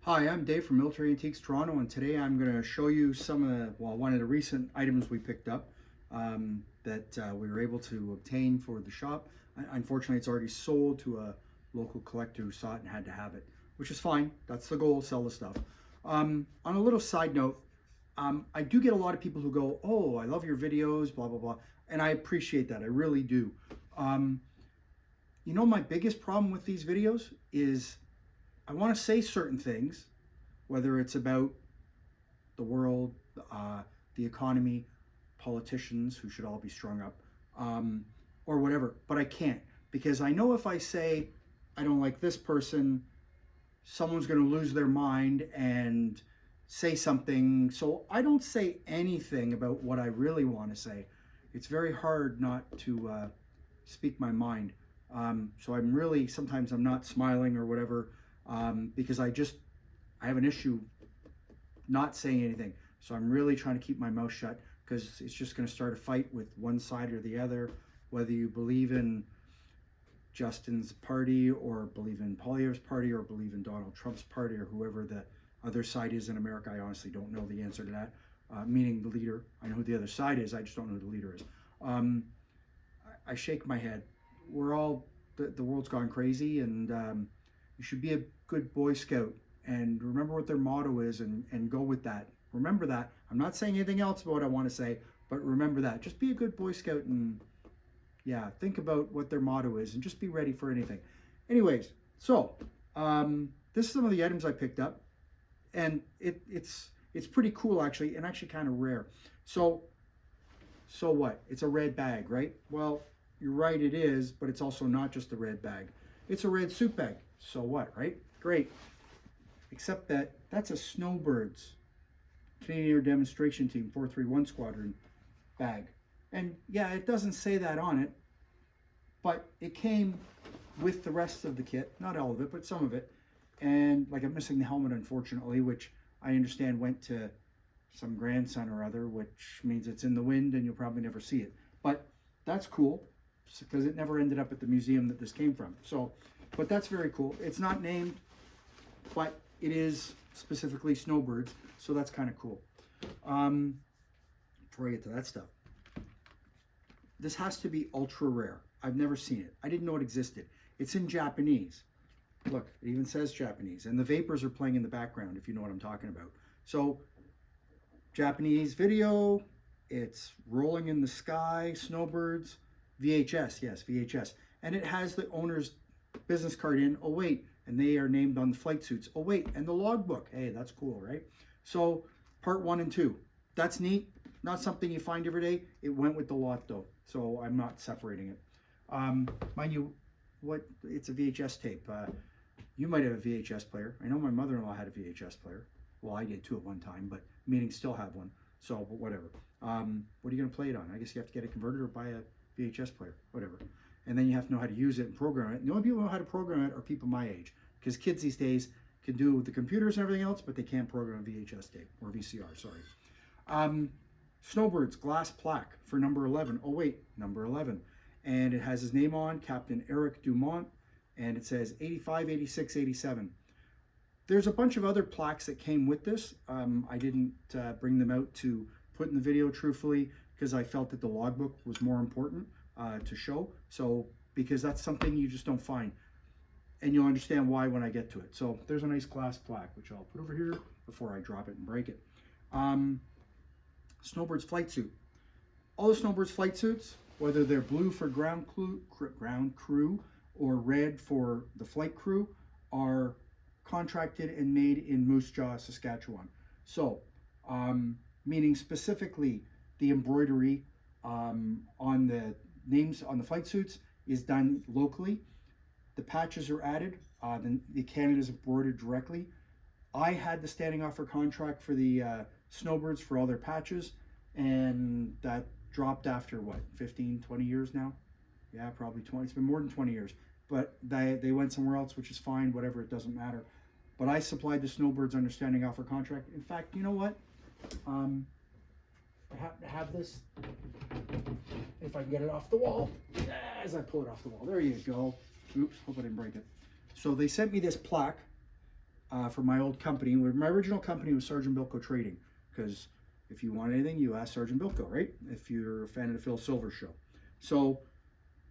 Hi, I'm Dave from Military Antiques Toronto, and today I'm going to show you one of the recent items we picked up that we were able to obtain for the shop. Unfortunately, it's already sold to a local collector who saw it and had to have it, which is fine. That's the goal, sell the stuff. On a little side note, I do get a lot of people who go, "Oh, I love your videos, blah, blah, blah," and I appreciate that. I really do. My biggest problem with these videos is I want to say certain things, whether it's about the world, the economy, politicians who should all be strung up, or whatever, but I can't, because I know if I say I don't like this person, someone's going to lose their mind and say something. So I don't say anything about what I really want to say. It's very hard not to speak my mind. So sometimes I'm not smiling or whatever, because I have an issue not saying anything. So I'm really trying to keep my mouth shut, because it's just going to start a fight with one side or the other, whether you believe in Justin's party or believe in Poilievre's party or believe in Donald Trump's party or whoever the other side is in America. I honestly don't know the answer to that, meaning the leader. I know who the other side is. I just don't know who the leader is. I shake my head. The world's gone crazy, and you should be a good Boy Scout and remember what their motto is and go with that. Remember that. I'm not saying anything else about what I want to say, but remember that. Just be a good Boy Scout and think about what their motto is and just be ready for anything. Anyways, so this is some of the items I picked up, and it's pretty cool actually, and actually kind of rare. So what? It's a red bag, right? Well, you're right, it is, but it's also not just a red bag. It's a red suit bag. So what, right? Great. Except that's a Snowbirds Canadian Air Demonstration Team 431 Squadron bag. And yeah, it doesn't say that on it, but it came with the rest of the kit. Not all of it, but some of it. And like, I'm missing the helmet, unfortunately, which I understand went to some grandson or other, which means it's in the wind and you'll probably never see it. But that's cool, because it never ended up at the museum that this came from. So, but that's very cool. It's not named, but it is specifically Snowbirds, so that's kind of cool. Before I get to that stuff, this has to be ultra rare. I've never seen it. I didn't know it existed. It's in Japanese. Look, it even says Japanese, and the vapors are playing in the background, if you know what I'm talking about. So, Japanese video, it's rolling in the sky, Snowbirds, VHS, yes, VHS. And it has the owner's business card in. Oh, wait, and they are named on the flight suits. Oh, wait, and the logbook. Hey, that's cool, right? So, part 1 and 2. That's neat. Not something you find every day. It went with the lot, though, so I'm not separating it. Mind you, it's a VHS tape. You might have a VHS player. I know my mother-in-law had a VHS player. Well, I did too at one time, but meaning still have one. So, but whatever. What are you going to play it on? I guess you have to get it converted or buy a VHS player, whatever. And then you have to know how to use it and program it. And the only people who know how to program it are people my age, because kids these days can do the computers and everything else, but they can't program a VHS tape, or VCR, sorry. Snowbirds glass plaque for number 11. Oh wait, number 11. And it has his name on, Captain Eric Dumont, and it says 85, 86, 87. There's a bunch of other plaques that came with this. I didn't bring them out to put in the video, truthfully, because I felt that the logbook was more important to show. So, because that's something you just don't find. And you'll understand why when I get to it. So there's a nice glass plaque, which I'll put over here before I drop it and break it. Snowbirds flight suit. All the Snowbirds flight suits, whether they're blue for ground crew or red for the flight crew, are contracted and made in Moose Jaw, Saskatchewan. So, meaning specifically the embroidery on the names on the flight suits is done locally. The patches are added. The Canada is embroidered directly. I had the standing offer contract for the Snowbirds for all their patches, and that dropped after what, 15, 20 years now? Yeah, probably 20. It's been more than 20 years. But they went somewhere else, which is fine, whatever, it doesn't matter. But I supplied the Snowbirds under standing offer contract. In fact, you know what? I have this, if I can get it off the wall, as I pull it off the wall. There you go. Oops, hope I didn't break it. So they sent me this plaque for my old company. My original company was Sergeant Bilko Trading, because if you want anything, you ask Sergeant Bilko, right? If you're a fan of the Phil Silver Show. So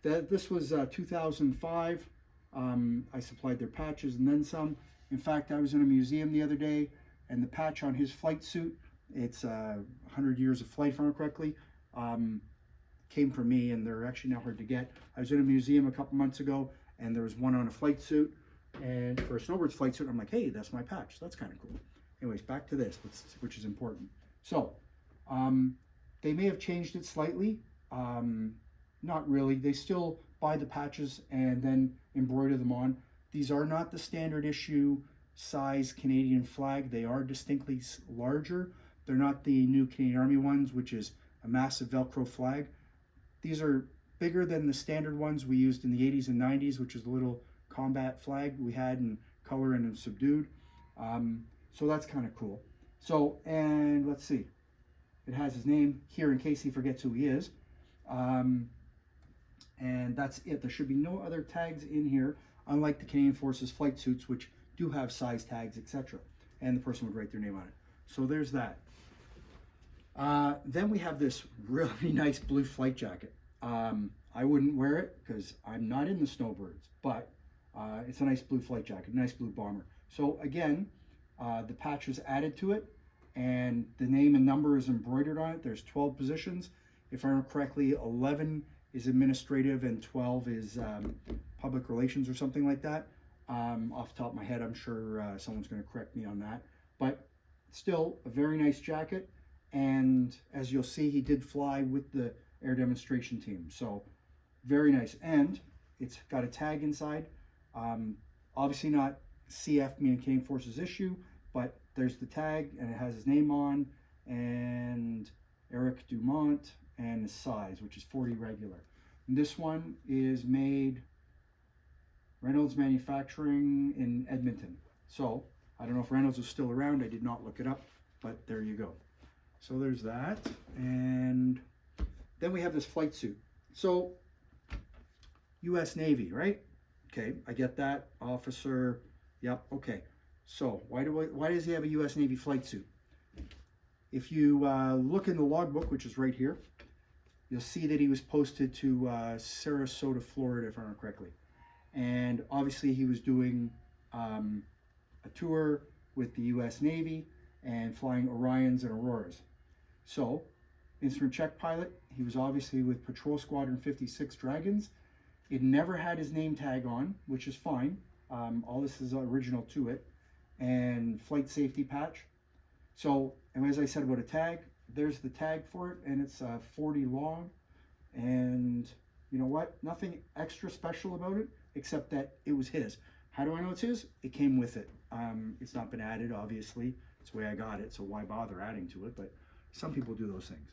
this was 2005. I supplied their patches and then some. In fact, I was in a museum the other day, and the patch on his flight suit, it's 100 years of flight, if I remember correctly, came from me, and they're actually now hard to get. I was in a museum a couple months ago, and there was one on a flight suit, and for a Snowbirds flight suit, I'm like, hey, that's my patch. That's kind of cool. Anyways, back to this, which is important. So, they may have changed it slightly. Not really. They still buy the patches and then embroider them on. These are not the standard issue size Canadian flag. They are distinctly larger. They're not the new Canadian Army ones, which is a massive Velcro flag. These are bigger than the standard ones we used in the 80s and 90s, which is the little combat flag we had in color and in subdued. So that's kind of cool. So, and let's see. It has his name here in case he forgets who he is. And that's it. There should be no other tags in here, unlike the Canadian Forces flight suits, which do have size tags, etc. And the person would write their name on it. So there's that. Then we have this really nice blue flight jacket. I wouldn't wear it because I'm not in the Snowbirds, but it's a nice blue flight jacket, nice blue bomber. So again, the patch was added to it, and the name and number is embroidered on it. There's 12 positions. If I remember correctly, 11 is administrative and 12 is public relations or something like that. Off the top of my head, I'm sure someone's going to correct me on that. But still, a very nice jacket. And as you'll see, he did fly with the air demonstration team. So very nice. And it's got a tag inside. Obviously not CF, meaning Canadian Forces issue, but there's the tag and it has his name on, and Eric Dumont, and the size, which is 40 regular. And this one is made Reynolds Manufacturing in Edmonton. So I don't know if Reynolds is still around. I did not look it up, but there you go. So there's that. And then we have this flight suit. So US Navy, right? Okay, I get that. Officer, yep, okay. So why does he have a US Navy flight suit? If you look in the logbook, which is right here, you'll see that he was posted to Sarasota, Florida, if I remember correctly. And obviously he was doing a tour with the US Navy and flying Orions and Auroras. So, instrument check pilot, he was obviously with Patrol Squadron 56 Dragons. It never had his name tag on, which is fine. All this is original to it. And flight safety patch. So, and as I said about a tag, there's the tag for it, and it's 40 long. And you know what? Nothing extra special about it, except that it was his. How do I know it's his? It came with it. It's not been added, obviously. It's the way I got it, so why bother adding to it? But some people do those things.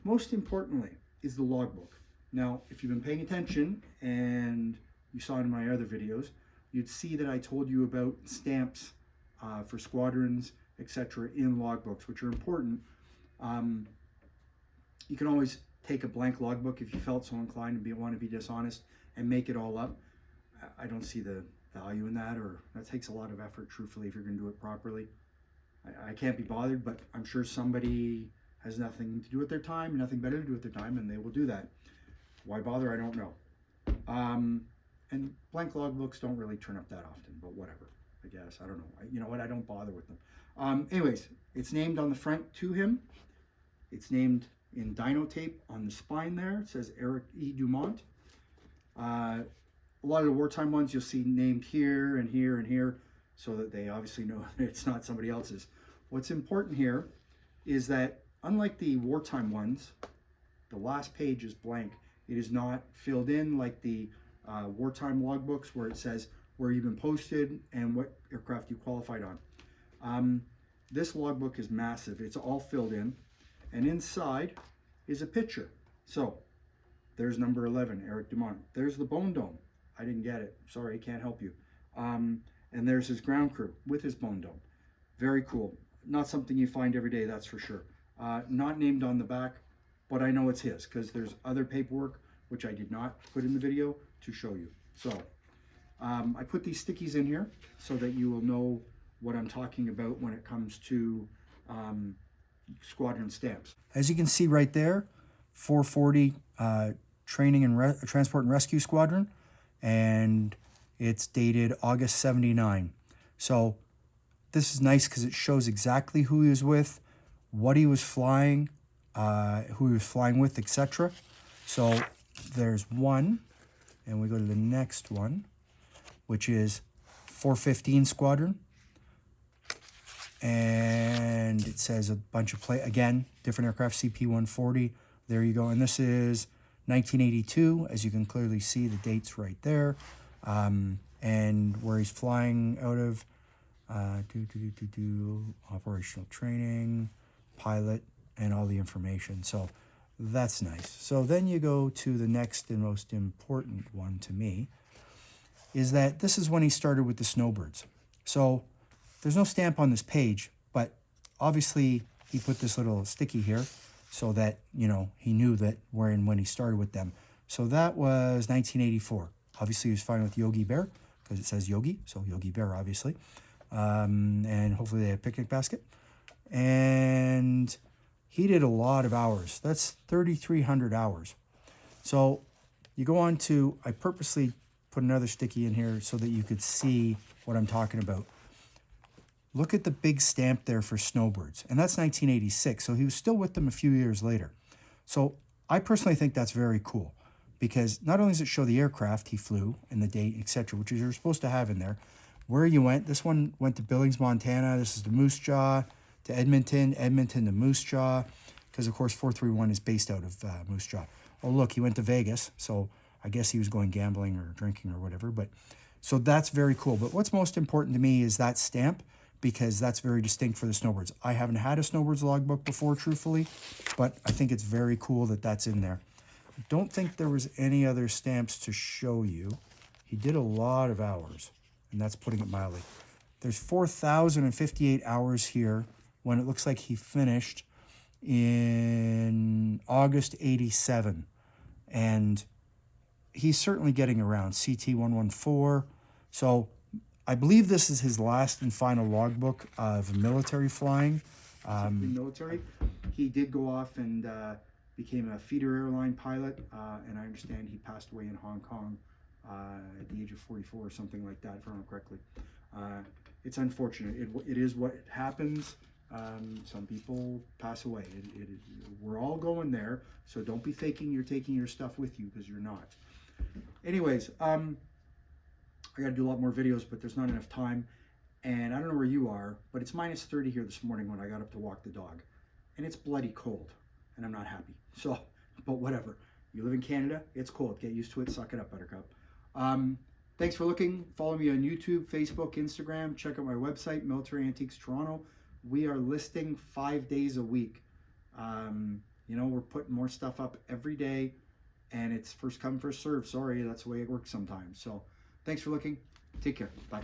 Most importantly is the logbook. Now, if you've been paying attention, and you saw in my other videos, you'd see that I told you about stamps for squadrons, etc. in logbooks, which are important. You can always take a blank logbook if you felt so inclined to want to be dishonest and make it all up. I don't see the value in that, or that takes a lot of effort, truthfully, if you're going to do it properly. I can't be bothered, but I'm sure somebody has nothing to do with their time, nothing better to do with their time, and they will do that. Why bother? I don't know. And blank logbooks don't really turn up that often, but whatever, I guess. I don't know. You know what? I don't bother with them. Anyways, it's named on the front to him. It's named in dino tape on the spine there. It says Eric E. Dumont. A lot of the wartime ones you'll see named here and here and here, so that they obviously know it's not somebody else's. What's important here is that unlike the wartime ones, the last page is blank. It is not filled in like the wartime logbooks where it says where you've been posted and what aircraft you qualified on. This logbook is massive. It's all filled in, and inside is a picture. So there's number 11, Eric Dumont. There's the bone dome. I didn't get it. Sorry, can't help you. And there's his ground crew with his bone dome. Very cool. Not something you find every day, that's for sure. Not named on the back, but I know it's his because there's other paperwork, which I did not put in the video, to show you. So, I put these stickies in here so that you will know what I'm talking about when it comes to Squadron stamps. As you can see right there, 440 Training and Transport and Rescue Squadron, and it's dated August 79. So this is nice because it shows exactly who he was with, what he was flying, who he was flying with, etc. So there's one, and we go to the next one, which is 415 Squadron. And it says a bunch of again, different aircraft, CP-140. There you go. And this is 1982, as you can clearly see the dates right there. And where he's flying out of, operational training, pilot, and all the information. So that's nice. So then you go to the next and most important one to me, is that this is when he started with the Snowbirds. So there's no stamp on this page, but obviously he put this little sticky here so that, you know, he knew that where and when he started with them. So that was 1984. Obviously he was flying with Yogi Bear because it says Yogi, so Yogi Bear obviously. And hopefully they had a picnic basket. And he did a lot of hours. That's 3,300 hours. So you go on to, I purposely put another sticky in here so that you could see what I'm talking about. Look at the big stamp there for Snowbirds, and that's 1986, so he was still with them a few years later. So I personally think that's very cool, because not only does it show the aircraft he flew and the date, etc., which is you're supposed to have in there, where you went. This one went to Billings, Montana. This is the Moose Jaw, to Edmonton, Edmonton to Moose Jaw, because of course 431 is based out of Moose Jaw. Oh look, he went to Vegas, so I guess he was going gambling or drinking or whatever. But so that's very cool. But what's most important to me is that stamp, because that's very distinct for the Snowbirds. I haven't had a Snowbirds logbook before, truthfully, but I think it's very cool that that's in there. I don't think there was any other stamps to show you. He did a lot of hours, and that's putting it mildly. There's 4,058 hours here when it looks like he finished in August 87. And he's certainly getting around, CT-114. So I believe this is his last and final logbook of military flying. Military. He did go off and became a feeder airline pilot, and I understand he passed away in Hong Kong at the age of 44 or something like that, if I remember correctly. It's unfortunate. It is what happens. Some people pass away. We're all going there, so don't be thinking you're taking your stuff with you, because you're not. Anyways, I got to do a lot more videos, but there's not enough time. And I don't know where you are, but it's minus 30 here this morning when I got up to walk the dog. And it's bloody cold, and I'm not happy. So, but whatever. You live in Canada, it's cold. Get used to it. Suck it up, Buttercup. Thanks for looking. Follow me on YouTube, Facebook, Instagram. Check out my website, Military Antiques Toronto. We are listing 5 days a week. You know, we're putting more stuff up every day, and it's first come, first serve. Sorry, that's the way it works sometimes. So thanks for looking. Take care. Bye.